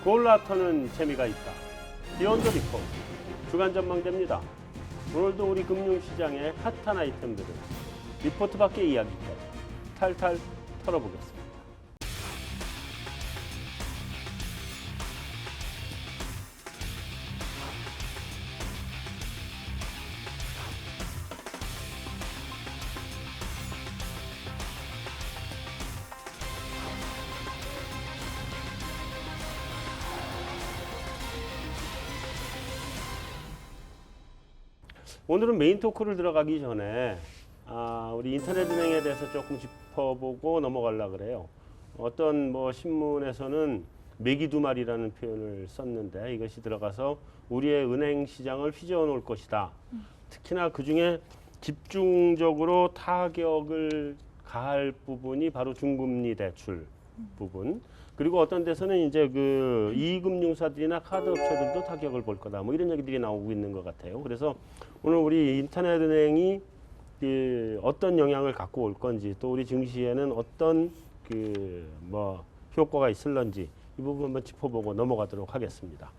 골라터는 재미가 있다. 비욘드 리포트 주간 전망대입니다. 오늘도 우리 금융시장의 핫한 아이템들을 리포트 밖의 이야기까지 탈탈 털어보겠습니다. 오늘은 메인 토크를 들어가기 전에 우리 인터넷은행에 대해서 조금 짚어보고 넘어가려고 그래요. 어떤 신문에서는 메기 두 마리라는 표현을 썼는데 이것이 들어가서 우리의 은행 시장을 휘저어 놓을 것이다. 특히나 그중에 집중적으로 타격을 가할 부분이 바로 중금리 대출 부분. 그리고 어떤 데서는 이제 그 이금융사들이나 카드 업체들도 타격을 볼 거다. 이런 얘기들이 나오고 있는 것 같아요. 그래서 오늘 우리 인터넷은행이 어떤 영향을 갖고 올 건지, 또 우리 증시에는 어떤 효과가 있을런지 이 부분 한번 짚어보고 넘어가도록 하겠습니다.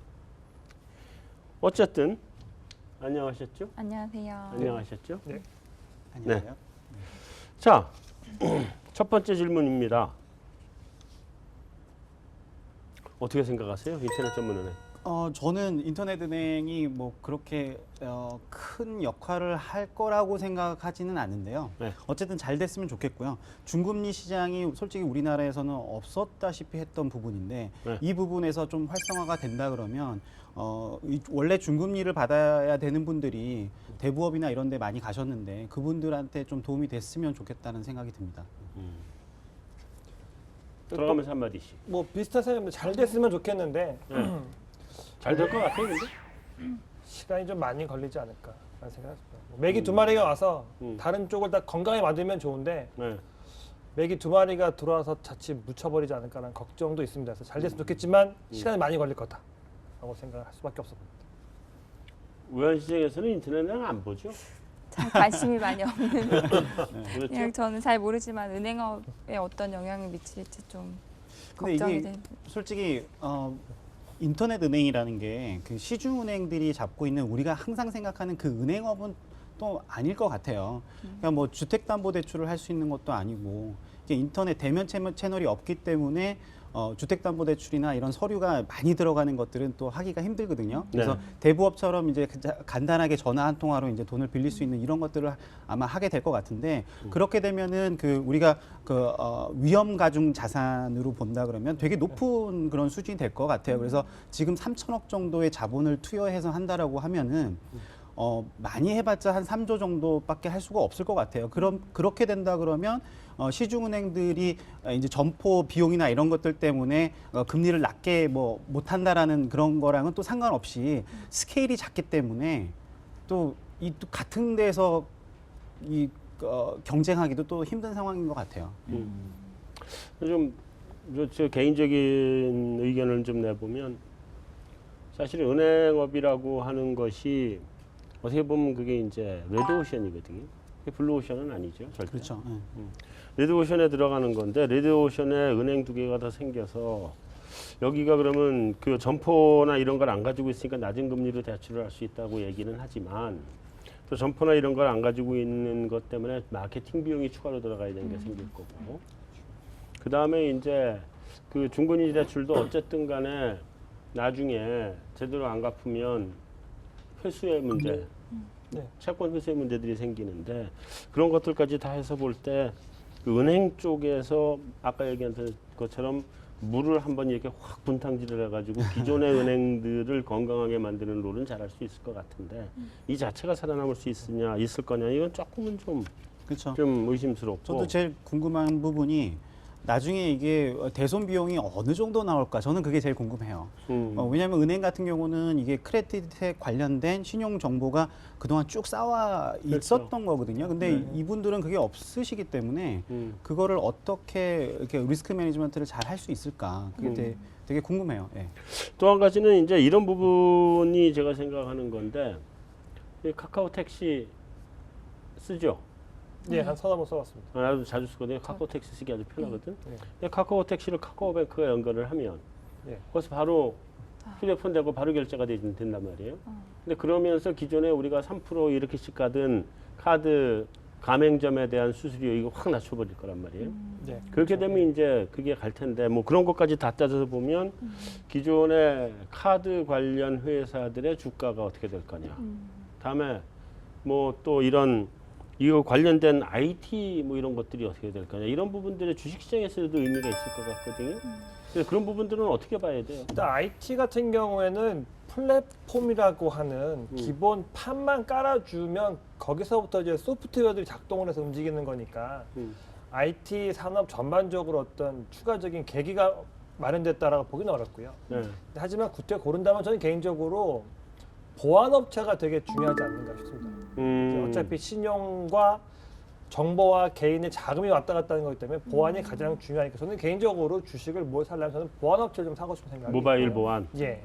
어쨌든 안녕하셨죠? 안녕하세요. 안녕하셨죠? 네. 안녕하세요. 자, 첫 번째 질문입니다. 어떻게 생각하세요? 인터넷 전문은행. 저는 인터넷은행이 그렇게 큰 역할을 할 거라고 생각하지는 않는데요. 네. 어쨌든 잘 됐으면 좋겠고요. 중금리 시장이 솔직히 우리나라에서는 없었다시피 했던 부분인데 네. 이 부분에서 좀 활성화가 된다 그러면 원래 중금리를 받아야 되는 분들이 대부업이나 이런 데 많이 가셨는데 그분들한테 좀 도움이 됐으면 좋겠다는 생각이 듭니다. 들어가면서 한마디씩. 비슷한 생각인데 잘 됐으면 좋겠는데 잘 될 것 같아요, 근데? 시간이 좀 많이 걸리지 않을까 라는 생각했습니다. 메기 두 마리가 와서 다른 쪽을 다 건강하게 만들면 좋은데 네. 메기 두 마리가 들어와서 자칫 묻혀버리지 않을까라는 걱정도 있습니다. 그래서 잘 됐으면 좋겠지만 시간이 많이 걸릴 거다라고 생각할 수밖에 없습니다. 우연시장에서는 인터넷은 안 보죠? 참 관심이 많이 없는. 그렇죠? 그냥 저는 잘 모르지만 은행업에 어떤 영향을 미칠지 좀 근데 걱정이 이게 됩니다. 솔직히 인터넷 은행이라는 게 그 시중 은행들이 잡고 있는 우리가 항상 생각하는 그 은행업은 또 아닐 것 같아요. 그러니까 주택담보대출을 할 수 있는 것도 아니고 이게 인터넷 대면 채널이 없기 때문에 주택담보대출이나 이런 서류가 많이 들어가는 것들은 또 하기가 힘들거든요. 그래서 네. 대부업처럼 이제 간단하게 전화 한 통화로 이제 돈을 빌릴 수 있는 이런 것들을 아마 하게 될 것 같은데 그렇게 되면은 우리가 위험 가중 자산으로 본다 그러면 되게 높은 그런 수준이 될 것 같아요. 그래서 지금 3천억 정도의 자본을 투여해서 한다라고 하면은 많이 해봤자 한 3조 정도밖에 할 수가 없을 것 같아요. 그렇게 된다 그러면 시중은행들이 이제 점포 비용이나 이런 것들 때문에 금리를 낮게 못한다라는 그런 거랑은 또 상관없이 스케일이 작기 때문에 또 같은 데서 경쟁하기도 또 힘든 상황인 것 같아요. 제 개인적인 의견을 좀 내보면 사실 은행업이라고 하는 것이 어떻게 보면 그게 이제 레드오션이거든요. 블루오션은 아니죠, 절대. 그렇죠. 네. 레드오션에 들어가는 건데 레드오션에 은행 두 개가 더 생겨서 여기가 그러면 그 점포나 이런 걸 안 가지고 있으니까 낮은 금리로 대출을 할 수 있다고 얘기는 하지만 또 점포나 이런 걸 안 가지고 있는 것 때문에 마케팅 비용이 추가로 들어가야 되는 게 생길 거고 그 다음에 이제 그 중금리 대출도 어쨌든 간에 나중에 제대로 안 갚으면 회수의 문제, 네. 채권 회수의 문제들이 생기는데 그런 것들까지 다 해서 볼 때 그 은행 쪽에서 아까 얘기한 것처럼 물을 한번 이렇게 확 분탕질을 해가지고 기존의 은행들을 건강하게 만드는 롤은 잘할 수 있을 것 같은데 이 자체가 살아남을 수 있을 거냐 이건 조금은 그렇죠. 좀 의심스럽고. 저도 제일 궁금한 부분이 나중에 이게 대손 비용이 어느 정도 나올까? 저는 그게 제일 궁금해요. 왜냐하면 은행 같은 경우는 이게 크레딧에 관련된 신용 정보가 그동안 쭉 쌓아 있었던 거거든요. 근데 이분들은 그게 없으시기 때문에 그거를 어떻게 이렇게 리스크 매니지먼트를 잘 할 수 있을까? 그게 되게 궁금해요. 예. 또 한 가지는 이제 이런 부분이 제가 생각하는 건데 이 카카오 택시 쓰죠? 예, 한 서너 번 써봤습니다. 나도 자주 쓰거든요. 카카오 택시 쓰기 아주 편하거든. 네. 근데 카카오 택시를 카카오뱅크가 연결을 하면 예. 거기서 바로 휴대폰 대고 바로 결제가 된단 말이에요. 근데 그러면서 기존에 우리가 3% 이렇게씩 가던 카드 가맹점에 대한 수수료 이거 확 낮춰버릴 거란 말이에요. 네. 그렇게 되면 이제 그게 갈 텐데 뭐 그런 것까지 다 따져서 보면 기존의 카드 관련 회사들의 주가가 어떻게 될 거냐. 다음에 뭐 또 이거 관련된 IT 뭐 이런 것들이 어떻게 될 거냐. 이런 부분들의 주식시장에서도 의미가 있을 것 같거든요. 그래서 그런 부분들은 어떻게 봐야 돼요? 일단 IT 같은 경우에는 플랫폼이라고 하는 기본 판만 깔아주면 거기서부터 이제 소프트웨어들이 작동을 해서 움직이는 거니까 IT 산업 전반적으로 어떤 추가적인 계기가 마련됐다라고 보기는 어렵고요. 네. 하지만 그때 고른다면 저는 개인적으로 보안업체가 되게 중요하지 않는가 싶습니다. 어차피 신용과 정보와 개인의 자금이 왔다 갔다 하는 거기 때문에 보안이 가장 중요하니까 저는 개인적으로 주식을 뭘 살려면 저는 보안업체를 좀 사고 싶은 생각이 모바일 있고요. 보안. 예.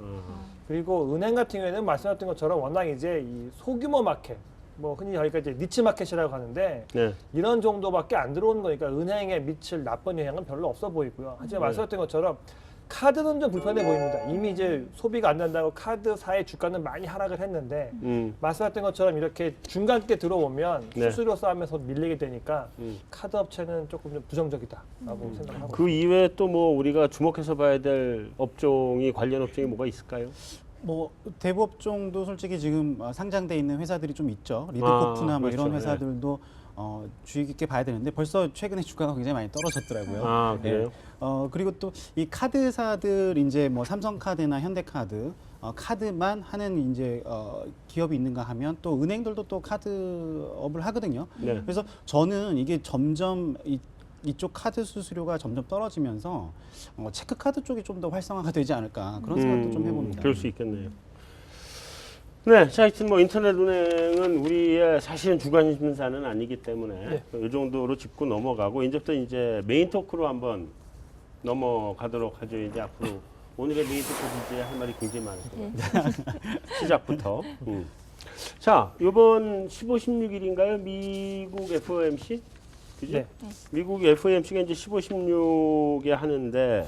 그리고 은행 같은 경우에는 말씀하셨던 것처럼 워낙 이제 이 소규모 마켓, 뭐 흔히 저희가 이제 니치 마켓이라고 하는데 네. 이런 정도밖에 안 들어오는 거니까 은행에 미칠 나쁜 영향은 별로 없어 보이고요. 하지만 네. 말씀하셨던 것처럼 카드는 좀 불편해 보입니다. 이미 이제 소비가 안 된다고 카드사의 주가는 많이 하락을 했는데 말씀하셨던 것처럼 이렇게 중간께 들어오면 네. 수수료 싸움에서 밀리게 되니까 카드 업체는 조금 좀 부정적이다라고 생각하고 그 이외에 또 뭐 우리가 주목해서 봐야 될 업종이 관련 업종이 뭐가 있을까요? 뭐 대부업종도 솔직히 지금 상장돼 있는 회사들이 좀 있죠. 리드코프나 뭐 그렇죠. 이런 회사들도 주의 깊게 봐야 되는데 벌써 최근에 주가가 굉장히 많이 떨어졌더라고요. 아, 그래요? 그리고 또 이 카드사들 이제 뭐 삼성카드나 현대카드 카드만 하는 이제 기업이 있는가 하면 또 은행들도 또 카드업을 하거든요. 네. 그래서 저는 이게 점점 이쪽 카드 수수료가 점점 떨어지면서 체크카드 쪽이 좀 더 활성화가 되지 않을까 그런 생각도 좀 해봅니다. 그럴 수 있겠네요. 네, 자, 하여튼 뭐 인터넷 은행은 우리의 사실은 주간 심사는 아니기 때문에 네. 이 정도로 짚고 넘어가고 이제부터 이제 메인 토크로 한번 넘어가도록 하죠. 이제 앞으로 오늘의 메인 토크 이제 할 말이 굉장히 많을 거예요. 시작부터. 자, 이번 15, 16일인가요? 미국 FOMC? 그죠? 네. 미국 FOMC가 이제 15, 16에 하는데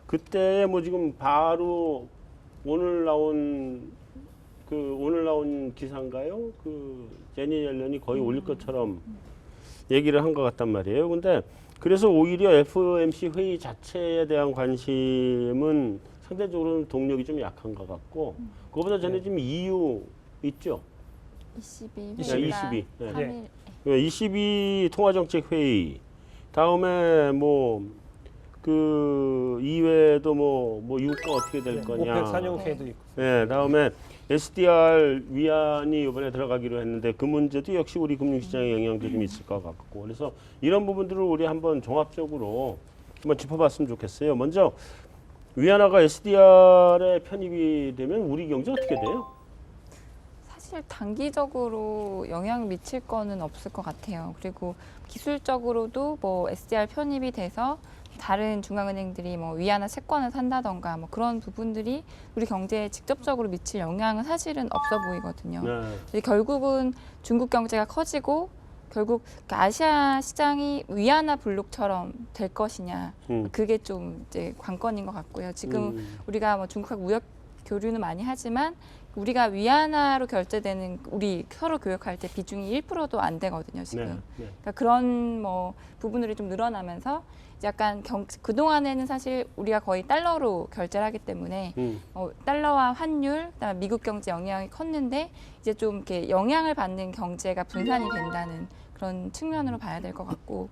그때 뭐 지금 바로 오늘 나온 기사인가요? 그 제니 옐런이 거의 올릴 것처럼 얘기를 한 것 같단 말이에요. 근데 그래서 오히려 FOMC 회의 자체에 대한 관심은 상대적으로 동력이 좀 약한 것 같고 그거보다 전에 지금 EU 있죠? 22 네, 회의가 22. 네. 3일 22 통화정책 회의 다음에 그 이외에도 뭐 유가 어떻게 될 거냐. 오펙 산용회도 있고. 네, 다음에 SDR 위안이 이번에 들어가기로 했는데 그 문제도 역시 우리 금융시장에 영향도 좀 있을 것 같고 그래서 이런 부분들을 우리 한번 종합적으로 한번 짚어봤으면 좋겠어요. 먼저 위안화가 SDR에 편입이 되면 우리 경제 어떻게 돼요? 사실 단기적으로 영향을 미칠 거는 없을 것 같아요. 그리고 기술적으로도 뭐 SDR 편입이 돼서 다른 중앙은행들이 뭐 위안화 채권을 산다던가 뭐 그런 부분들이 우리 경제에 직접적으로 미칠 영향은 사실은 없어 보이거든요. 네. 결국은 중국 경제가 커지고 결국 그 아시아 시장이 위안화 블록처럼 될 것이냐 그게 좀 이제 관건인 것 같고요. 지금 우리가 뭐 중국하고 무역 교류는 많이 하지만 우리가 위안화로 결제되는 우리 서로 교역할 때 비중이 1%도 안 되거든요, 지금. 네. 그러니까 그런 뭐 부분들이 좀 늘어나면서 약간 그동안에는 사실 우리가 거의 달러로 결제를 하기 때문에 달러와 환율, 그다음에 미국 경제 영향이 컸는데 이제 좀 이렇게 영향을 받는 경제가 분산이 된다는 그런 측면으로 봐야 될 것 같고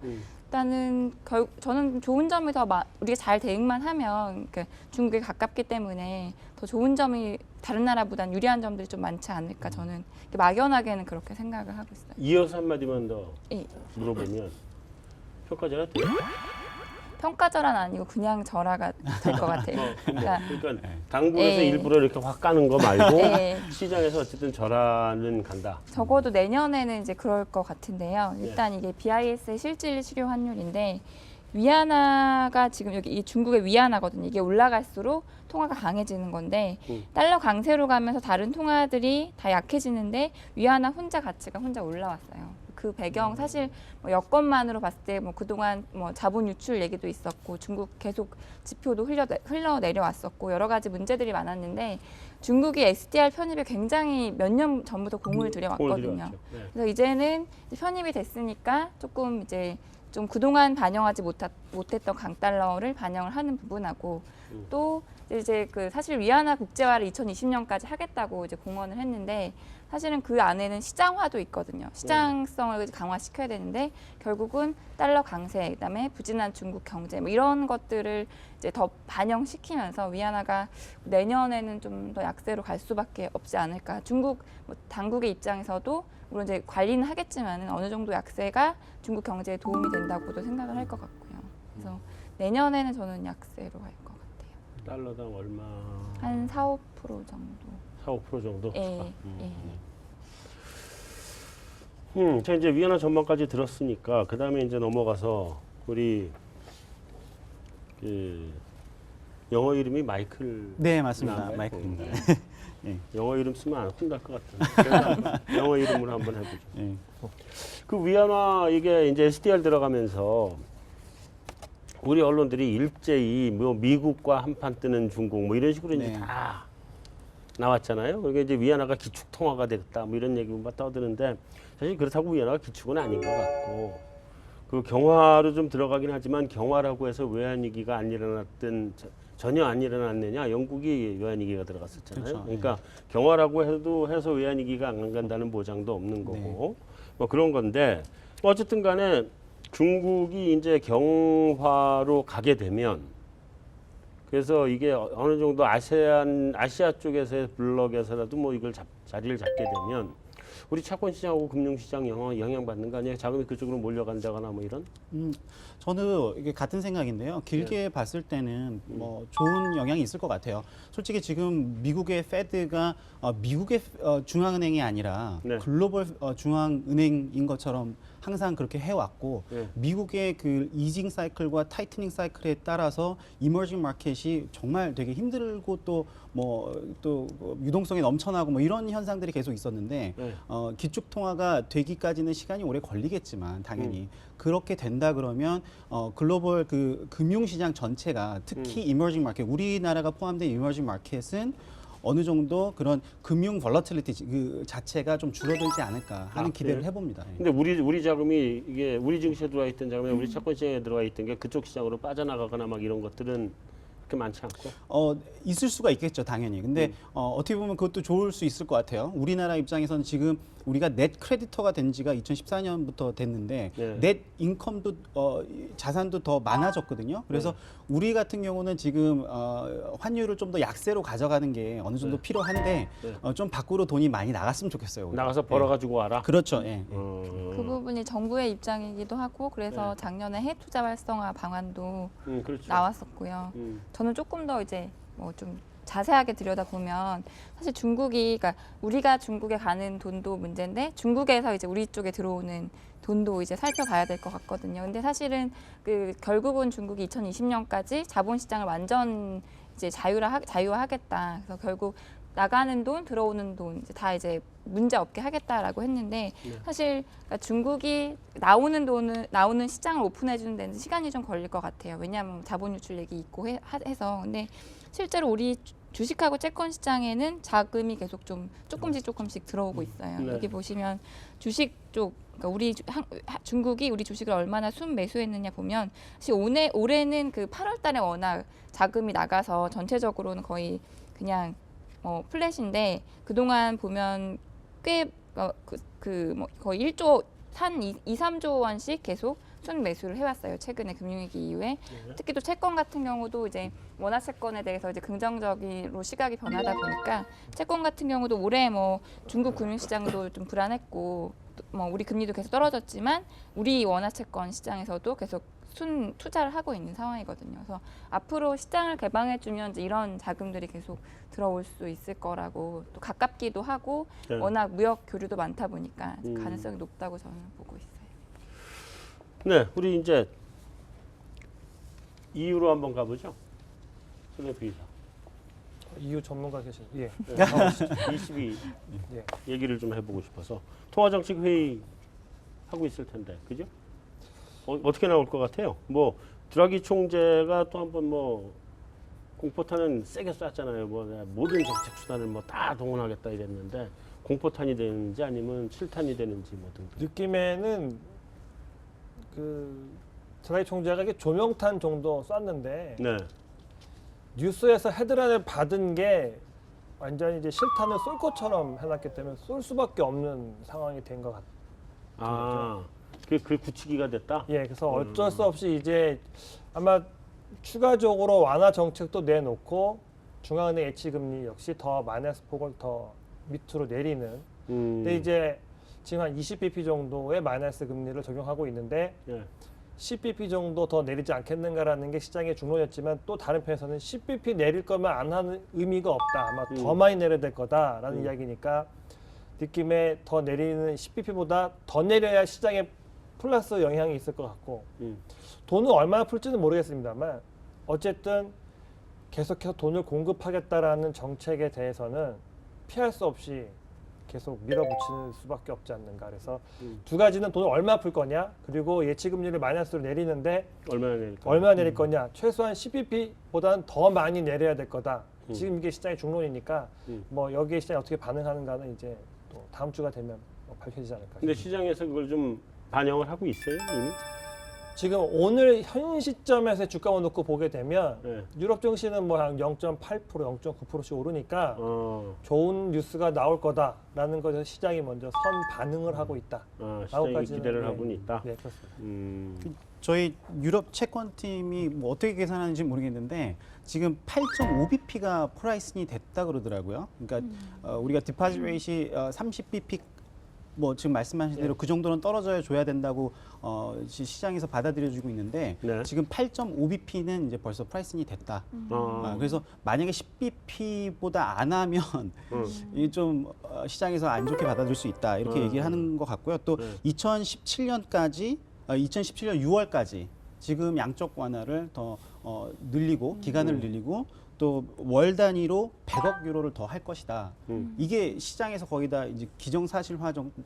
일단은 저는 좋은 점이 더 우리가 잘 대응만 하면 그러니까 중국에 가깝기 때문에 더 좋은 점이 다른 나라보다는 유리한 점들이 좀 많지 않을까 저는 막연하게는 그렇게 생각을 하고 있어요. 이어서 한마디만 더 예. 물어보면 평가절하 돼요? 평가절하는 아니고 그냥 절하가 될 것 같아요. 그러니까 당국에서 예. 일부러 이렇게 확 까는 거 말고 예. 시장에서 어쨌든 절하는 간다. 적어도 내년에는 이제 그럴 것 같은데요. 일단 이게 BIS의 실질 실효 환율인데 위안화가 지금 여기 이 중국의 위안화거든요. 이게 올라갈수록 통화가 강해지는 건데 달러 강세로 가면서 다른 통화들이 다 약해지는데 위안화 혼자 가치가 혼자 올라왔어요. 그 배경 사실 뭐 여건만으로 봤을 때 뭐 그동안 뭐 자본 유출 얘기도 있었고 중국 계속 지표도 흘러 내려왔었고 여러 가지 문제들이 많았는데 중국이 SDR 편입에 굉장히 몇 년 전부터 공을 들여왔거든요. 들여왔죠. 네. 그래서 이제는 이제 편입이 됐으니까 조금 이제 좀 그동안 반영하지 못했던 강달러를 반영을 하는 부분하고 또 이제 그 사실 위안화 국제화를 2020년까지 하겠다고 이제 공언을 했는데 사실은 그 안에는 시장화도 있거든요. 시장성을 강화시켜야 되는데 결국은 달러 강세, 그다음에 부진한 중국 경제 뭐 이런 것들을 이제 더 반영시키면서 위안화가 내년에는 좀 더 약세로 갈 수밖에 없지 않을까. 중국 뭐 당국의 입장에서도 물론 이제 관리는 하겠지만은 어느 정도 약세가 중국 경제에 도움이 된다고도 생각을 할 것 같고요. 그래서 내년에는 저는 약세로 갈 것 같아요. 달러당 얼마? 한 4~5% 정도. 4~5% 정도? 예, 자 이제 위안화 전망까지 들었으니까 그 다음에 이제 넘어가서 우리 그 영어 이름이 마이클. 네, 맞습니다. 나은가요? 마이클입니다. 영어 이름 쓰면 안 혼날 것 같은데 그래서 영어 이름으로 한번 해보죠. 예. 그 위안화 이게 이제 SDR 들어가면서 우리 언론들이 일제히 뭐 미국과 한판 뜨는 중국 뭐 이런 식으로 이제 네. 다 나왔잖아요. 그러니까 이제 위안화가 기축 통화가 됐다 뭐 이런 얘기만 떠드는데 사실 그렇다고 위안화가 기축은 아닌 것 같고 그 경화로 좀 들어가긴 하지만 경화라고 해서 외환위기가 안 일어났던 전혀 안 일어났느냐? 영국이 외환위기가 들어갔었잖아요. 그렇죠. 그러니까 경화라고 해서 외환위기가 안 간다는 보장도 없는 거고 뭐 그런 건데 뭐 어쨌든 간에 중국이 이제 경화로 가게 되면 그래서 이게 어느 정도 아시아 쪽에서의 블록에서라도 뭐 이걸 자리를 잡게 되면 우리 채권시장하고 금융시장 영향받는 거 아니에요? 자금이 그쪽으로 몰려간다거나 뭐 이런? 저는 이게 같은 생각인데요. 길게 봤을 때는 뭐 좋은 영향이 있을 것 같아요. 솔직히 지금 미국의 페드가 미국의 중앙은행이 아니라 네. 글로벌 중앙은행인 것처럼 항상 그렇게 해왔고 네. 미국의 그 이징 사이클과 타이트닝 사이클에 따라서 이머징 마켓이 정말 되게 힘들고 또 유동성이 넘쳐나고 뭐 이런 현상들이 계속 있었는데 네. 기축 통화가 되기까지는 시간이 오래 걸리겠지만 당연히 그렇게 된다 그러면 글로벌 그 금융시장 전체가 특히 이머징 마켓 우리나라가 포함된 이머징 마켓은 어느 정도 그런 금융 벌러틸리티 그 자체가 좀 줄어들지 않을까 하는 기대를 그래요? 해봅니다. 예. 근데 우리 자금이 이게 우리 증시에 들어와 있던 자금이 우리 채권시장에 들어와 있던 게 그쪽 시장으로 빠져나가거나 막 이런 것들은 그렇게 많지 않고. 있을 수가 있겠죠, 당연히. 근데 어떻게 보면 그것도 좋을 수 있을 것 같아요. 우리나라 입장에서는 지금 우리가 넷 크레디터가 된 지가 2014년부터 됐는데 네. 넷 인컴도 자산도 더 많아졌거든요. 그래서 우리 같은 경우는 지금 환율을 좀 더 약세로 가져가는 게 어느 정도 필요한데 좀 밖으로 돈이 많이 나갔으면 좋겠어요. 우리가. 나가서 벌어가지고 와라. 그렇죠. 예. 그 부분이 정부의 입장이기도 하고 그래서 작년에 해외 투자 활성화 방안도 그렇죠. 나왔었고요. 저는 조금 더 이제 뭐 좀 자세하게 들여다보면 사실 중국이 그러니까 우리가 중국에 가는 돈도 문제인데 중국에서 이제 우리 쪽에 들어오는 돈도 이제 살펴봐야 될 것 같거든요. 근데 사실은 그 결국은 중국이 2020년까지 자본시장을 완전 이제 자유화하겠다. 그래서 결국 나가는 돈, 들어오는 돈 이제 다 이제 문제 없게 하겠다라고 했는데 사실 그러니까 중국이 나오는 시장을 오픈해 주는 데는 시간이 좀 걸릴 것 같아요. 왜냐하면 자본 유출 얘기 있고 해서 근데 실제로 우리 주식하고 채권 시장에는 자금이 계속 좀 조금씩 들어오고 있어요. 네. 여기 보시면 주식 쪽 그러니까 중국이 우리 주식을 얼마나 순매수했느냐 보면 사실 올해는 그 8월달에 워낙 자금이 나가서 전체적으로는 거의 그냥 플랫인데 그동안 보면 꽤 거의 1조 한 2~3조 원씩 계속 순매수를 해왔어요. 최근에 금융위기 이후에 특히 또 채권 같은 경우도 이제 원화 채권에 대해서 이제 긍정적으로 시각이 변하다 보니까 채권 같은 경우도 올해 뭐 중국 금융시장도 좀 불안했고 뭐 우리 금리도 계속 떨어졌지만 우리 원화 채권 시장에서도 계속 순 투자를 하고 있는 상황이거든요. 그래서 앞으로 시장을 개방해주면 이제 이런 자금들이 계속 들어올 수 있을 거라고 또 가깝기도 하고 네. 워낙 무역 교류도 많다 보니까 가능성이 높다고 저는 보고 있어요. 네, 우리 이제 EU로 한번 가보죠. 손해피 이사. EU 전문가 계신. 예. 22 예. 얘기를 좀 해보고 싶어서 통화정책회의 하고 있을 텐데, 그죠? 어떻게 나올 것 같아요? 뭐 드라기 총재가 또 한번 뭐 공포탄은 세게 쐈잖아요. 뭐 모든 정책 수단을 뭐 다 동원하겠다 이랬는데 공포탄이 되는지 아니면 실탄이 되는지 뭐 등등. 느낌에는 그 드라기 총재가 이게 조명탄 정도 쐈는데 네. 뉴스에서 헤드라인을 받은 게 완전히 이제 실탄을 쏠 것처럼 해놨기 때문에 쏠 수밖에 없는 상황이 된 것 같아요. 아, 그 굳히기가 됐다. 예, 그래서 어쩔 수 없이 이제 아마 추가적으로 완화 정책도 내놓고 중앙은행 예치금리 역시 더 마이너스 폭을 더 밑으로 내리는. 근데 이제 지금 한 20bp 정도의 마이너스 금리를 적용하고 있는데 예. 10bp 정도 더 내리지 않겠는가라는 게 시장의 중론이었지만 또 다른 편에서는 10bp 내릴 거면 안 하는 의미가 없다. 아마 더 많이 내려야 될 거다라는 이야기니까 느낌에 더 내리는 10bp보다 더 내려야 시장에 플러스 영향이 있을 것 같고 돈을 얼마나 풀지는 모르겠습니다만 어쨌든 계속해서 돈을 공급하겠다라는 정책에 대해서는 피할 수 없이 계속 밀어붙일 수밖에 없지 않는가. 그래서 두 가지는 돈을 얼마 풀 거냐, 그리고 예치금리를 마이너스로 내리는데 얼마나 내릴까? 얼마나 내릴 거냐. 최소한 10bp보다는 더 많이 내려야 될 거다. 지금 이게 시장의 중론이니까 뭐 여기에 시장이 어떻게 반응하는가는 이제 또 다음 주가 되면 밝혀지지 않을까. 근데 시장에서 그걸 좀 반영을 하고 있어요 이미? 지금 오늘 현 시점에서 주가만 놓고 보게 되면 네. 유럽 증시는 뭐 한 0.8%, 0.9%씩 오르니까 좋은 뉴스가 나올 거다라는 것에서 시장이 먼저 선 반응을 하고 있다. 시장이 라고까지는, 기대를 하고는 있다. 네, 그렇습니다. 저희 유럽 채권팀이 뭐 어떻게 계산하는지 모르겠는데 지금 8.5bp가 프라이슨이 됐다 그러더라고요. 그러니까 우리가 디파짓 레이시 30bp 뭐 지금 말씀하신 대로 그 정도는 떨어져야 줘야 된다고 시장에서 받아들여지고 있는데 네. 지금 8.5bp는 이제 벌써 프라이슨이 됐다. 그래서 만약에 10bp보다 안 하면 이게 좀 시장에서 안 좋게 받아들일 수 있다 이렇게 얘기를 하는 것 같고요. 또 2017년까지 2017년 6월까지 지금 양적 완화를 더 늘리고 기간을 늘리고 또 월 단위로 100억 유로를 더 할 것이다. 이게 시장에서 거의 다 이제 기정사실화 정도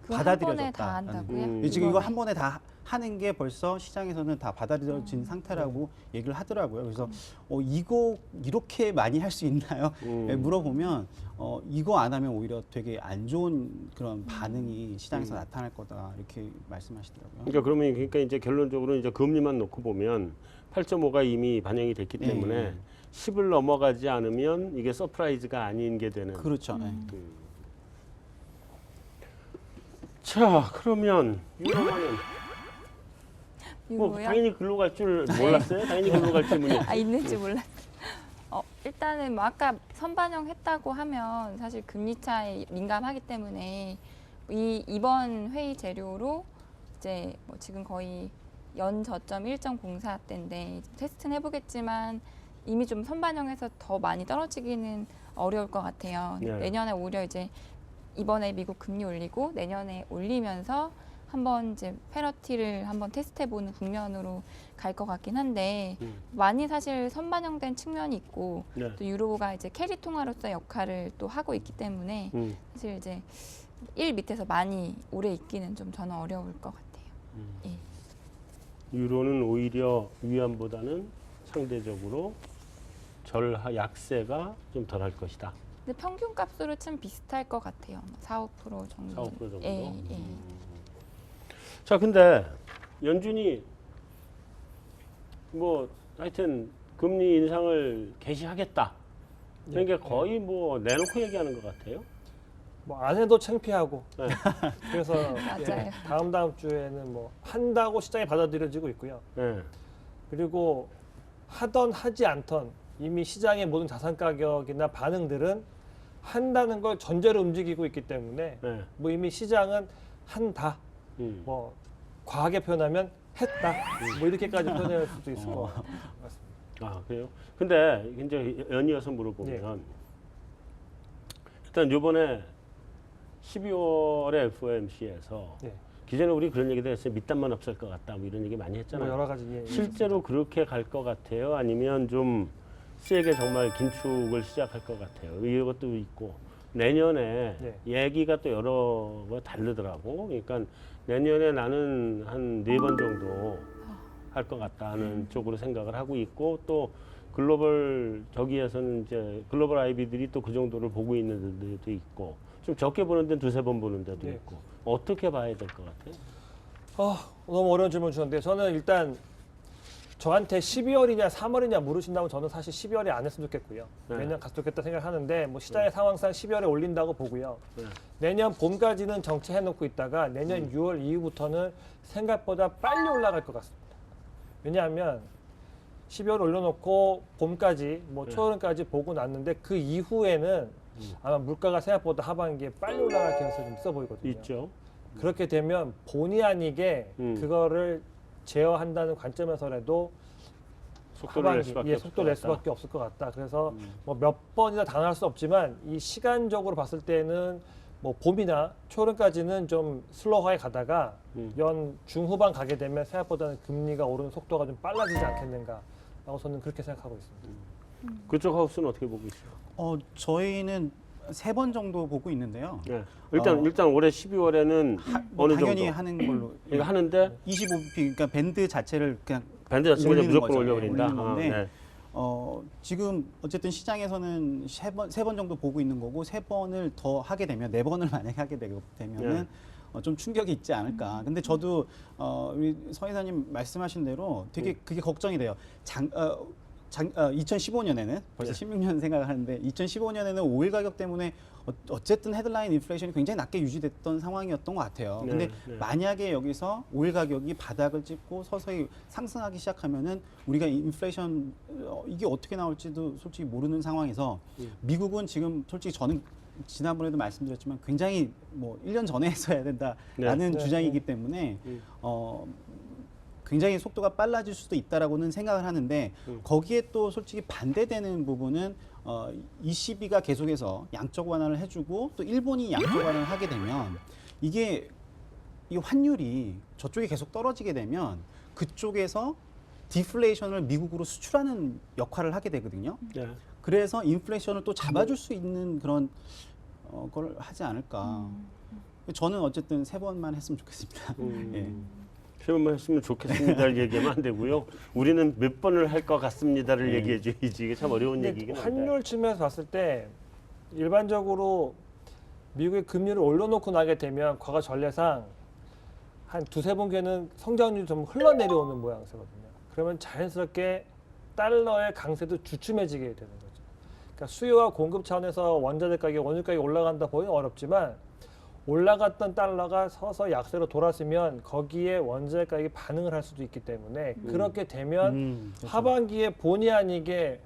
그거 한 번에 다 받아들여졌다. 한다고요? 지금 이거 한 번에 다 하는 게 벌써 시장에서는 다 받아들여진 상태라고 얘기를 하더라고요. 그래서 이거 이렇게 많이 할 수 있나요? 물어보면 이거 안 하면 오히려 되게 안 좋은 그런 반응이 시장에서 나타날 거다 이렇게 말씀하시더라고요. 그러니까 이제 결론적으로 이제 금리만 놓고 보면 8.5가 이미 반영이 됐기 때문에 10을 넘어가지 않으면 이게 서프라이즈가 아닌 게 되는. 그렇죠. 자, 그러면 유로화는 뭐 유로요? 당연히 글로 갈 줄 몰랐어요. 당연히 글로 갈 질문이. 있는지 몰랐어요. 일단은 뭐 아까 선반영했다고 하면 사실 금리 차에 민감하기 때문에 이번 회의 재료로 이제 뭐 지금 거의 연 저점 1.04대인데 테스트는 해보겠지만 이미 좀 선반영해서 더 많이 떨어지기는 어려울 것 같아요. 네. 내년에 오히려 이제 이번에 미국 금리 올리고 내년에 올리면서 한번 이제 페너티를 한번 테스트해보는 국면으로 갈 것 같긴 한데 많이 사실 선반영된 측면이 있고 네. 또 유로가 이제 캐리 통화로서의 역할을 또 하고 있기 때문에 사실 이제 1 밑에서 많이 오래 있기는 좀 저는 어려울 것 같아요. 예. 유로는 오히려 위안보다는 상대적으로 약세가 좀 덜할 것이다. 근데 평균 값으로 참 비슷할 것 같아요. 4~5% 정도. 4~5% 정도. 예. 자, 근데 연준이 뭐 하여튼 금리 인상을 개시하겠다. 그러니까 거의 뭐 내놓고 얘기하는 것 같아요. 뭐 안 해도 창피하고. 네. 그래서 맞아요. 다음 주에는 뭐 한다고 시장이 받아들여지고 있고요. 네. 그리고 하던 하지 않던 이미 시장의 모든 자산 가격이나 반응들은 한다는 걸 전제로 움직이고 있기 때문에 네. 뭐 이미 시장은 한다. 뭐 과하게 표현하면 했다. 뭐 이렇게까지 표현할 수도 있을 것 같습니다. 아, 그래요? 근데 이제 연이어서 물어보면 일단 이번에 12월에 FOMC에서 기존에 우리 그런 얘기도 했어요. 밑단만 없을 것 같다. 뭐 이런 얘기 많이 했잖아요. 뭐 여러 가지 실제로 그렇게 갈 것 같아요? 아니면 좀 세게 정말 긴축을 시작할 것 같아요? 이것도 있고 내년에 네. 얘기가 또 여러 번 다르더라고. 그러니까 내년에 나는 한 4번 정도 할 것 같다 하는 쪽으로 생각을 하고 있고 또 글로벌 저기에서는 이제 글로벌 IB들이 또 그 정도를 보고 있는 데도 있고 좀 적게 보는 데는 2-3번 보는 데도 네. 있고 어떻게 봐야 될 것 같아요? 너무 어려운 질문 주셨는데 저는 일단 저한테 12월이냐 3월이냐 물으신다면 저는 사실 12월에 안 했으면 좋겠고요. 네. 내년 갔으면 좋겠다 생각하는데 뭐 시장의 상황상 12월에 올린다고 보고요. 네. 내년 봄까지는 정체해놓고 있다가 내년 6월 이후부터는 생각보다 빨리 올라갈 것 같습니다. 왜냐하면 12월 올려놓고 봄까지 뭐 네. 초여름까지 보고 났는데 그 이후에는 아마 물가가 생각보다 하반기에 빨리 올라갈 가능성이 좀 있어 보이거든요. 있죠. 그렇게 되면 본의 아니게 그거를 제어한다는 관점에서라도 속도를 낼 수밖에 없을 속도 것 낼 같다. 수밖에 없을 것 같다. 그래서 뭐 몇 번이나 당할 수 없지만 이 시간적으로 봤을 때는 뭐 봄이나 초여름까지는 좀 슬로우하게 가다가 연 중후반 가게 되면 생각보다는 금리가 오르는 속도가 좀 빨라지지 않겠는가라고 저는 그렇게 생각하고 있습니다. 그쪽 하우스는 어떻게 보고 있어요? 저희는 3번 정도 보고 있는데요. 네. 일단 올해 12월에는 어느 당연히 정도 하는 걸로. 이거 하는데 25p 그러니까 밴드 자체를 그냥 밴드 자체가 올리는 무조건 거죠. 올려버린다. 올리는 건데 네. 지금 어쨌든 시장에서는 세 번 정도 보고 있는 거고 3번을 더 하게 되면 4번을 만약에 하게 되면은 좀 충격이 있지 않을까. 근데 저도 우리 서 이사님 말씀하신 대로 되게 그게 걱정이 돼요. 2015년에는 벌써 16년 생각을 하는데 2015년에는 오일 가격 때문에 어쨌든 헤드라인 인플레이션이 굉장히 낮게 유지됐던 상황이었던 것 같아요. 네, 근데 네. 만약에 여기서 오일 가격이 바닥을 찍고 서서히 상승하기 시작하면은 우리가 인플레이션 이게 어떻게 나올지도 솔직히 모르는 상황에서 미국은 지금 솔직히 저는 지난번에도 말씀드렸지만 굉장히 뭐 1년 전에 했어야 된다라는 네. 주장이기 때문에 굉장히 속도가 빨라질 수도 있다라고는 생각을 하는데 거기에 또 솔직히 반대되는 부분은 ECB가 계속해서 양적 완화를 해주고 또 일본이 양적 완화를 하게 되면 이게 이 환율이 저쪽에 계속 떨어지게 되면 그쪽에서 디플레이션을 미국으로 수출하는 역할을 하게 되거든요. 네. 그래서 인플레이션을 또 잡아줄 수 있는 그런 걸 하지 않을까. 저는 어쨌든 3번만 했으면 좋겠습니다. 예. 세번만 했으면 좋겠습니다를 얘기하면 안 되고요. 우리는 몇 번을 할 것 같습니다를 얘기해 줘야지. 이게 참 어려운 근데 얘기긴 한데. 환율 측면에서 봤을 때 일반적으로 미국의 금리를 올려놓고 나게 되면 과거 전례상 한 2-3분기에는 성장률이 좀 흘러내려오는 모양새거든요. 그러면 자연스럽게 달러의 강세도 주춤해지게 되는 거죠. 그러니까 수요와 공급 차원에서 원자재 가격, 원유 가격이 올라간다 보기는 어렵지만 올라갔던 달러가 서서 약세로 돌아서면 거기에 원자재 가격이 반응을 할 수도 있기 때문에 그렇게 되면 그렇죠. 하반기에 본의 아니게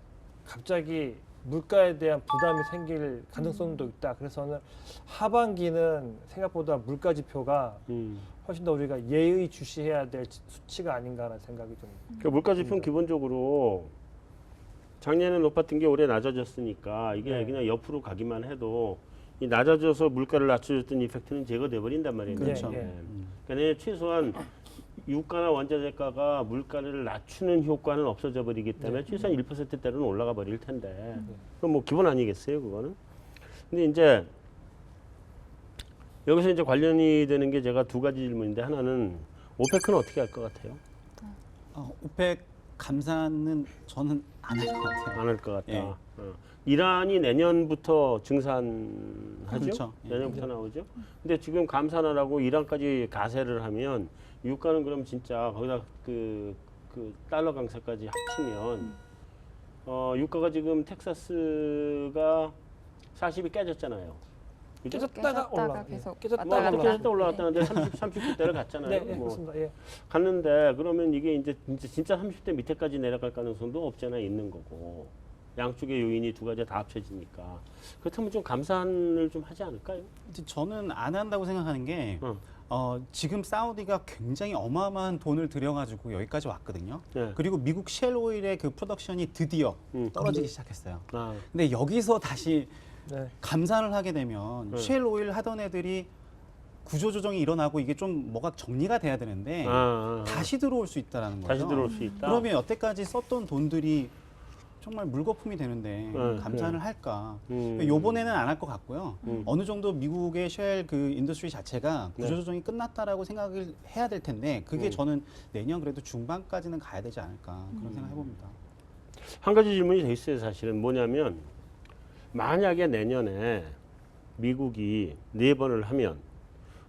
갑자기 물가에 대한 부담이 생길 가능성도 있다. 그래서는 하반기는 생각보다 물가 지표가 훨씬 더 우리가 예의주시해야 될 수치가 아닌가라는 생각이 좀. 그러니까 물가 지표는 기본적으로 작년에 높았던 게 올해 낮아졌으니까 이게 네. 그냥 옆으로 가기만 해도 이 낮아져서 물가를 낮춰줬던 이펙트는 제거돼 버린단 말이에요. 그렇죠. 네. 예. 그러니까 최소한 유가나 원자재가가 물가를 낮추는 효과는 없어져 버리기 때문에 최소한 1%대로는 올라가 버릴 텐데 그럼 뭐 기본 아니겠어요, 그거는? 근데 이제 여기서 이제 관련이 되는 게 제가 2가지 질문인데 하나는 오페크는 어떻게 할 것 같아요? 오펙 감산은 저는 안 할 것 같아요. 안 할 것 같다. 예. 이란이 내년부터 증산하죠? 그렇죠. 예. 내년부터 나오죠? 근데 지금 감산하라고 이란까지 가세를 하면 유가는 그럼 진짜 거기다 그 달러 강세까지 합치면 유가가 지금 텍사스가 40이 깨졌잖아요. 그죠? 깨졌다가 올라. 계속 깨졌다가 뭐 왔다 어떻게 갔다. 해서 올라갔다는데 30대를 갔잖아요. 네, 뭐 그렇습니다. 예. 갔는데 그러면 이게 이제 진짜 30대 밑에까지 내려갈 가능성도 없잖아 있는 거고 양쪽의 요인이 2가지 다 합쳐지니까 그렇다면 좀 감산을 좀 하지 않을까요? 근데 저는 안 한다고 생각하는 게 지금 사우디가 굉장히 어마어마한 돈을 들여가지고 여기까지 왔거든요. 네. 그리고 미국 쉘 오일의 그 프로덕션이 드디어 떨어지기 시작했어요. 아, 근데 여기서 다시 네. 감산을 하게 되면 쉘 오일 하던 애들이 구조조정이 일어나고 이게 좀 뭐가 정리가 돼야 되는데 다시 들어올 수 있다라는 거죠. 다시 들어올 수 있다. 그러면 여태까지 썼던 돈들이 정말 물거품이 되는데 네, 감산을 할까? 음. 요번에는 안 할 것 같고요. 음. 어느 정도 미국의 쉘 그 인더스트리 자체가 네. 구조조정이 끝났다라고 생각을 해야 될 텐데 그게 음. 저는 내년 그래도 중반까지는 가야 되지 않을까 그런 생각 해봅니다. 한 가지 질문이 더 있어요. 사실은 뭐냐면 만약에 내년에 미국이 4번을 하면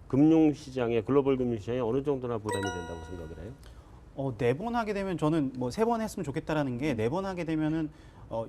금융시장에 글로벌 금융시장에 어느 정도나 부담이 된다고 생각을 해요? 4번 하게 되면 저는 뭐 3번 했으면 좋겠다라는 게 4번 하게 되면은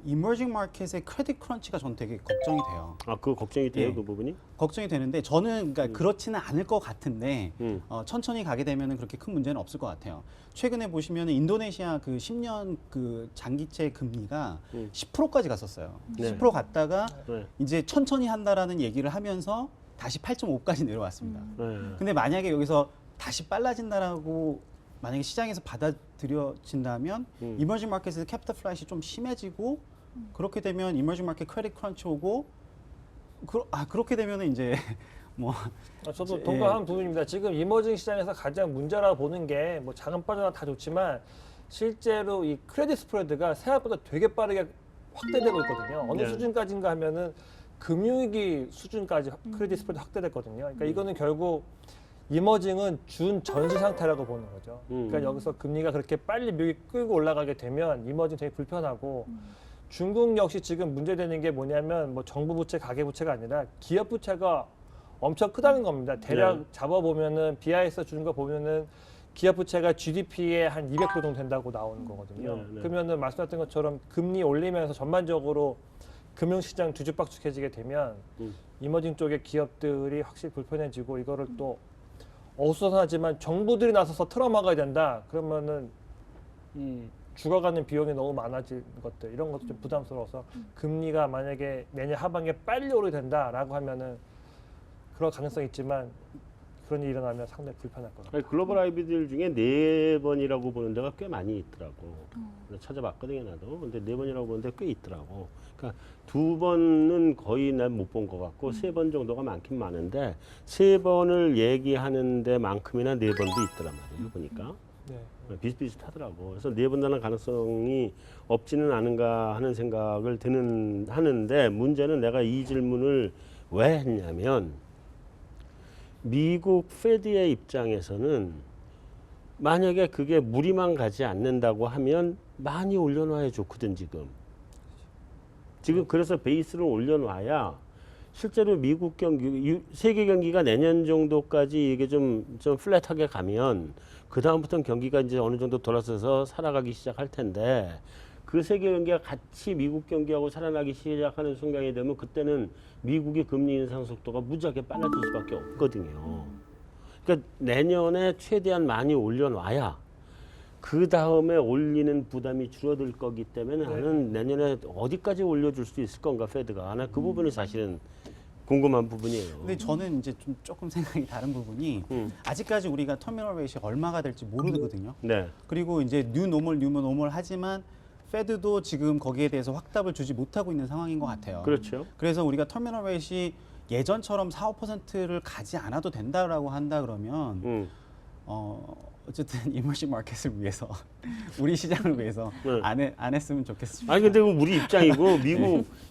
이머징 마켓의 크레딧 크런치가 저는 되게 걱정이 돼요. 아, 그거 걱정이 돼요, 예. 그 부분이? 걱정이 되는데 저는 그러니까 그렇지는 않을 것 같은데 음. 천천히 가게 되면은 그렇게 큰 문제는 없을 것 같아요. 최근에 보시면은 인도네시아 그 10년 그 장기채 금리가 10%까지 갔었어요. 네. 10% 갔다가 네. 이제 천천히 한다라는 얘기를 하면서 다시 8.5까지 내려왔습니다. 네. 근데 만약에 여기서 다시 빨라진다라고 만약에 시장에서 받아들여진다면 이머징 마켓에서 캐피탈 플라이시 좀 심해지고 그렇게 되면 이머징 마켓 크레딧 크런치 오고 그렇게 되면은 이제 뭐 저도 예. 동감하는 부분입니다. 지금 이머징 시장에서 가장 문제라고 보는 게 뭐 자금 빠져나 다 좋지만 실제로 이 크레딧 스프레드가 생각보다 되게 빠르게 확대되고 있거든요. 어느 네. 수준까지인가 하면은 금융위기 수준까지 크레딧 스프레드 확대됐거든요. 그러니까 이거는 결국 이머징은 준 전시 상태라고 보는 거죠. 그러니까 여기서 금리가 그렇게 빨리 미국이 끌고 올라가게 되면 이머징 되게 불편하고 중국 역시 지금 문제되는 게 뭐냐면 뭐 정부 부채, 가계 부채가 아니라 기업 부채가 엄청 크다는 겁니다. 대략 네. 잡아보면은 BIS 주는 거 보면은 기업 부채가 GDP의 한 200% 정도 된다고 나오는 거거든요. 네, 네. 그러면은 말씀하셨던 것처럼 금리 올리면서 전반적으로 금융시장 뒤죽박죽해지게 되면 이머징 쪽의 기업들이 확실히 불편해지고 이거를 또 어수선하지만 정부들이 나서서 틀어막아야 된다. 그러면은 이 죽어가는 비용이 너무 많아진 것들 이런 것도 좀 부담스러워서 금리가 만약에 내년 하반기에 빨리 오르게 된다라고 하면은 그럴 가능성이 있지만 그런 일이 일어나면 상당히 불편할 것 같아요. 아니, 글로벌 IB들 중에 4번이라고 보는 데가 꽤 많이 있더라고. 그래서 찾아봤거든요, 나도. 근데 4번이라고 보는데 꽤 있더라고. 그러니까 2번은 거의 난 못 본 것 같고 3번 정도가 많긴 많은데 3번을 얘기하는 데만큼이나 4번도 있더란 말이에요, 보니까. 네. 비슷비슷하더라고. 그래서 4번 나는 가능성이 없지는 않은가 하는 생각을 하는데 문제는 내가 이 질문을 왜 했냐면 미국 페드의 입장에서는 만약에 그게 무리만 가지 않는다고 하면 많이 올려놔야 좋거든 지금 그래서 베이스를 올려놔야 실제로 미국 경기, 세계 경기가 내년 정도까지 이게 좀 플랫하게 가면 그 다음부터는 경기가 이제 어느 정도 돌아서서 살아가기 시작할 텐데 그 세계 경기가 같이 미국 경기하고 살아나기 시작하는 순간이 되면 그때는 미국의 금리 인상 속도가 무지하게 빨라질 수밖에 없거든요. 그러니까 내년에 최대한 많이 올려놔야 그 다음에 올리는 부담이 줄어들 거기 때문에 나는 내년에 어디까지 올려줄 수 있을 건가 페드가. 나 그 부분이 사실은 궁금한 부분이에요. 근데 저는 이제 좀 조금 생각이 다른 부분이 아직까지 우리가 터미널 레이시 얼마가 될지 모르거든요. 네. 그리고 이제 뉴 노멀 하지만 페드도 지금 거기에 대해서 확답을 주지 못하고 있는 상황인 것 같아요. 그렇죠. 그래서 우리가 터미널 레이시 예전처럼 4~5%를 가지 않아도 된다라고 한다 그러면 어쨌든 이머징 마켓을 위해서 우리 시장을 위해서 네. 안 했으면 좋겠습니다. 아니 근데 그건 우리 입장이고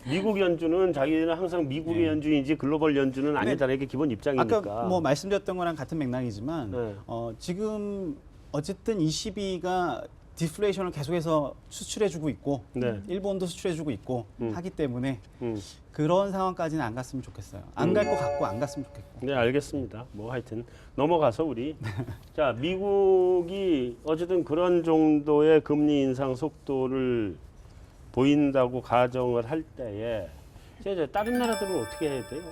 미국 연준은 자기들은 항상 미국의 네. 연준이지 글로벌 연준은 아니다라는 게 기본 입장이니까. 아까 뭐 말씀드렸던 거랑 같은 맥락이지만 네. 지금 어쨌든 ECB가 디플레이션을 계속해서 수출해주고 있고 네. 일본도 수출해주고 있고 하기 때문에 음. 그런 상황까지는 안 갔으면 좋겠어요. 안 갈 것 같고 안 갔으면 좋겠고. 네, 알겠습니다. 뭐 하여튼 넘어가서 우리 자 미국이 어쨌든 그런 정도의 금리 인상 속도를 보인다고 가정을 할 때에 이제 다른 나라들은 어떻게 해야 돼요?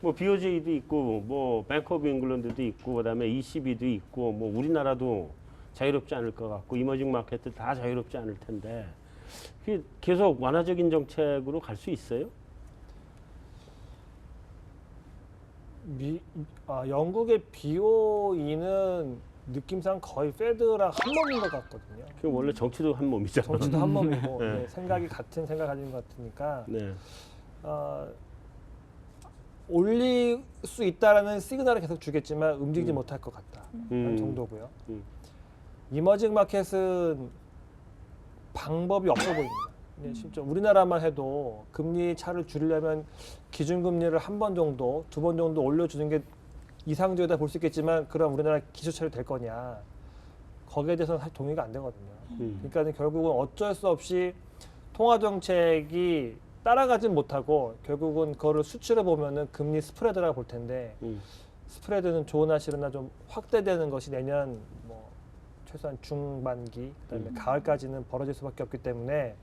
뭐 BOJ도 있고 뭐 뱅크 오브 잉글랜드도 있고 그다음에 ECB도 있고 뭐 우리나라도 자유롭지 않을 것 같고 이머징 마켓도 다 자유롭지 않을 텐데 그게 계속 완화적인 정책으로 갈 수 있어요? 영국의 BOE는 느낌상 거의 페드랑 한 몸인 것 같거든요. 그 원래 정치도 한 몸이잖아. 정치도 한 몸이고 네. 네, 생각이 같은 생각 가지는 것 같으니까 네. 올릴 수 있다라는 시그널을 계속 주겠지만 움직이지 못할 것 같다라는 음. 정도고요. 음. 이머징 마켓은 방법이 없어 보입니다. 진짜 우리나라만 해도 금리 차를 줄이려면 기준금리를 한 번 정도, 두 번 정도 올려주는 게 이상적이다 볼 수 있겠지만 그럼 우리나라 기초차이 될 거냐? 거기에 대해서는 사실 동의가 안 되거든요. 그러니까 결국은 어쩔 수 없이 통화 정책이 따라가진 못하고 결국은 그거를 수치를 보면은 금리 스프레드라고 볼 텐데 스프레드는 좋으나 싫으나 좀 확대되는 것이 내년 뭐 최소한 중반기 그다음에 가을까지는 벌어질 수밖에 없기 때문에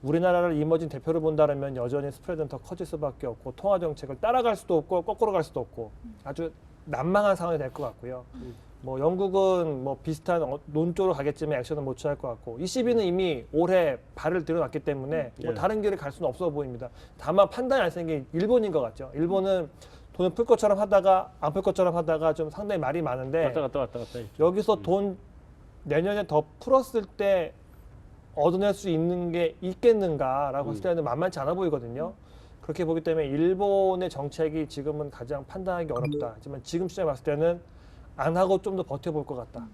우리나라를 이머진 대표를 본다면 여전히 스프레드는 더 커질 수밖에 없고 통화 정책을 따라갈 수도 없고 거꾸로 갈 수도 없고 아주 난망한 상황이 될 것 같고요. 뭐 영국은 뭐 비슷한 논조로 가겠지만 액션은 못 취할 것 같고 ECB는 이미 올해 발을 들여놨기 때문에 뭐 다른 길을 갈 수는 없어 보입니다. 다만 판단이 안 쓰는 게 일본인 것 같죠. 일본은 돈을 풀 것처럼 하다가 안 풀 것처럼 하다가 좀 상당히 말이 많은데 왔다 갔다 여기서 돈 내년에 더 풀었을 때 얻어낼 수 있는 게 있겠는가라고 했을 때는 만만치 않아 보이거든요. 그렇게 보기 때문에 일본의 정책이 지금은 가장 판단하기 어렵다. 하지만 지금 시점에 봤을 때는 안 하고 좀 더 버텨볼 것 같다.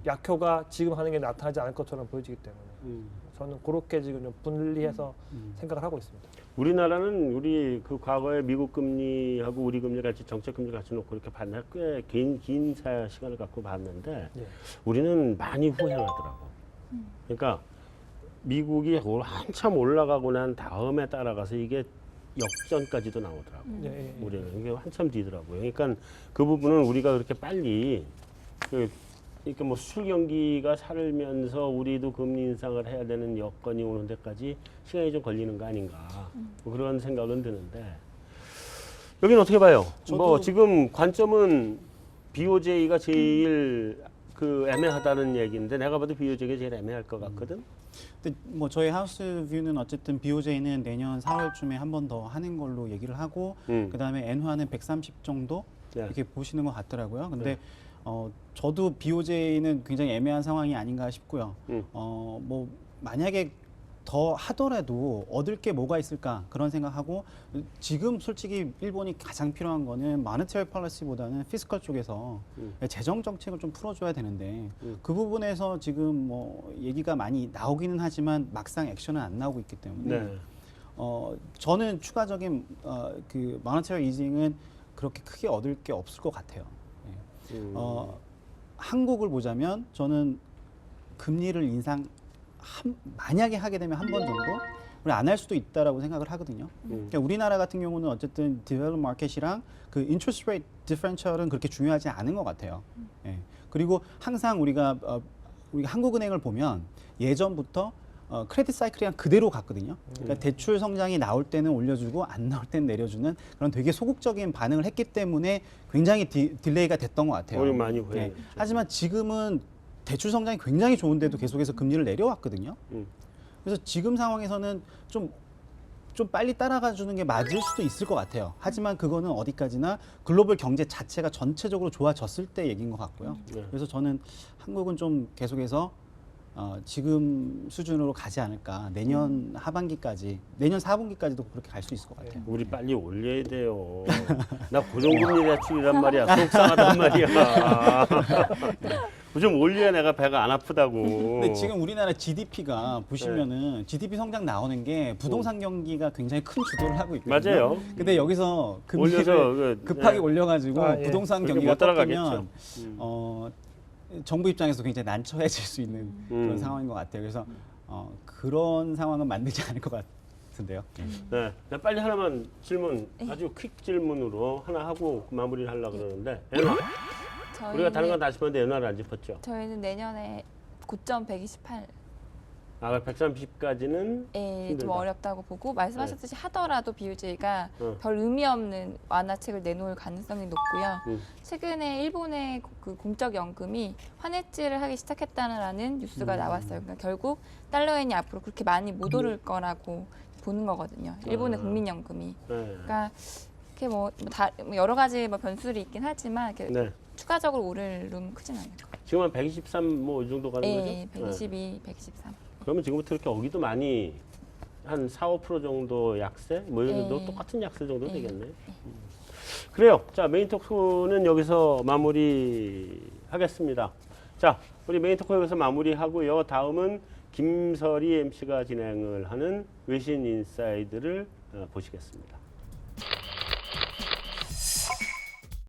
약효가 지금 하는 게 나타나지 않을 것처럼 보여지기 때문에 저는 그렇게 지금 좀 분리해서 생각을 하고 있습니다. 우리나라는 우리 그 과거에 미국 금리하고 우리 금리 같이 정책 금리 같이 놓고 이렇게 봤나 꽤긴 시간을 갖고 봤는데 예. 우리는 많이 후행하더라고. 그러니까 미국이 한참 올라가고 난 다음에 따라가서 이게 역전까지도 나오더라고. 예. 우리는 이게 한참 뒤더라고요. 그러니까 그 부분은 우리가 그렇게 빨리 그러니까 뭐 수출 경기가 살면서 우리도 금리 인상을 해야 되는 여건이 오는 데까지 시간이 좀 걸리는 거 아닌가 뭐 그런 생각은 드는데 여기는 어떻게 봐요? 뭐 지금 관점은 BOJ가 제일 그 애매하다는 얘기인데 내가 봐도 BOJ가 제일 애매할 것 같거든. 근데 뭐 저희 하우스 뷰는 어쨌든 BOJ는 내년 4월쯤에 한 번 더 하는 걸로 얘기를 하고 그다음에 엔화는 130 정도 네. 이렇게 보시는 것 같더라고요. 근데 저도 BOJ는 굉장히 애매한 상황이 아닌가 싶고요. 뭐 만약에 더 하더라도 얻을 게 뭐가 있을까 그런 생각하고 지금 솔직히 일본이 가장 필요한 거는 마니터리 폴리시보다는 피스컬 쪽에서 재정 정책을 좀 풀어줘야 되는데 그 부분에서 지금 뭐 얘기가 많이 나오기는 하지만 막상 액션은 안 나오고 있기 때문에 네. 저는 추가적인 그 마니터리 이징은 그렇게 크게 얻을 게 없을 것 같아요. 한국을 보자면 저는 금리를 만약에 하게 되면 한 번 정도 우리 안 할 수도 있다라고 생각을 하거든요. 그러니까 우리나라 같은 경우는 어쨌든 디벨롭 마켓이랑 그 인트레스트 레이트 디퍼런셜은 그렇게 중요하지 않은 것 같아요. 예. 그리고 항상 우리가 한국은행을 보면 예전부터 크레딧 사이클이랑 그대로 갔거든요. 그러니까 대출 성장이 나올 때는 올려주고 안 나올 때는 내려주는 그런 되게 소극적인 반응을 했기 때문에 굉장히 딜레이가 됐던 것 같아요. 우리 많이 예. 후행했죠. 하지만 지금은 대출 성장이 굉장히 좋은데도 계속해서 금리를 내려왔거든요. 그래서 지금 상황에서는 좀 빨리 따라가 주는 게 맞을 수도 있을 것 같아요. 하지만 그거는 어디까지나 글로벌 경제 자체가 전체적으로 좋아졌을 때 얘기인 것 같고요. 그래서 저는 한국은 좀 계속해서 지금 수준으로 가지 않을까. 내년 하반기까지, 내년 4분기까지도 그렇게 갈 수 있을 것 같아요. 우리 빨리 올려야 돼요. 나 고정금리 대출이란 말이야. 속상하단 말이야. 좀 올려야 내가 배가 안 아프다고. 근데 지금 우리나라 GDP가 보시면은 GDP 성장 나오는 게 부동산 경기가 굉장히 큰 주도를 하고 있거든요. 맞아요. 근데 여기서 올려서 금리를 급하게 올려가지고 부동산 그렇게 경기가 못 따라가겠죠. 꺾이면 정부 입장에서 굉장히 난처해질 수 있는 그런 상황인 것 같아요. 그래서 그런 상황은 만들지 않을 것 같은데요. 네, 나 빨리 하나만 질문, 아주 퀵 질문으로 하나 하고 마무리를 하려고 그러는데 엔화. 우리가 다른 건 다 짚었는데 엔화를 안 짚었죠. 저희는 내년에 고점 128. 130까지는 좀 힘들다. 어렵다고 보고 말씀하셨듯이 하더라도 BOJ가 별 의미 없는 완화책을 내놓을 가능성이 높고요. 최근에 일본의 그 공적 연금이 환해지를 하기 시작했다는 뉴스가 나왔어요. 그러니까 결국 달러엔이 앞으로 그렇게 많이 못 오를 거라고 보는 거거든요. 일본의 국민연금이. 네. 그러니까 이렇게 뭐 여러 가지 뭐 변수들이 있긴 하지만 이렇게 네. 추가적으로 오를 룸 크진 않을 것 같아요. 지금 한 123 뭐 이 정도 가는 네, 거죠? 122, 123. 그러면 지금부터 이렇게 어기도 많이 한 4, 5% 정도 약세? 뭐 이런 정도 네. 똑같은 약세 정도 네. 되겠네. 그래요. 자, 메인 토크는 여기서 마무리하겠습니다. 자, 우리 메인 토크 여기서 마무리하고요. 다음은 김설이 MC가 진행을 하는 외신 인사이드를 보시겠습니다.